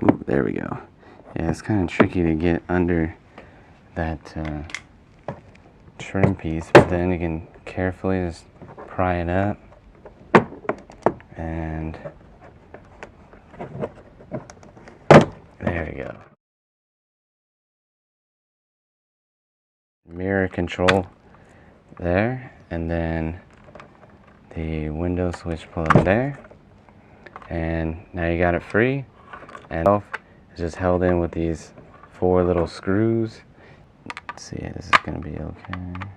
Ooh, there we go. Yeah, it's kind of tricky to get under that trim piece, but then you can carefully just pry it up, and there we go. Mirror control there, and then the window switch plug there, and now you got it free, and it's just held in with these 4 little screws. Let's see, this is gonna be okay.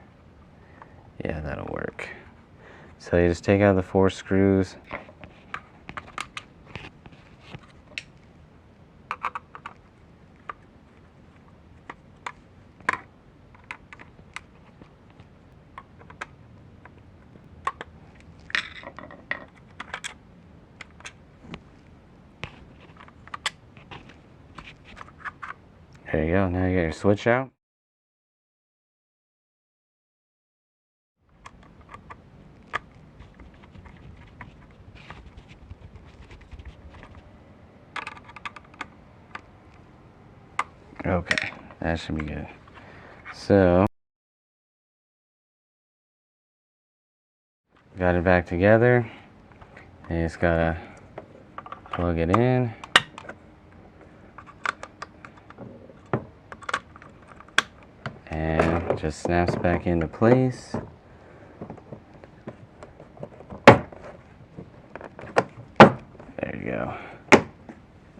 Yeah, that'll work. So you just take out the 4 screws. There you go, now you got your switch out. Okay, that should be good. So, got it back together. And you just gotta plug it in. And just snaps back into place. There you go.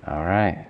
All right.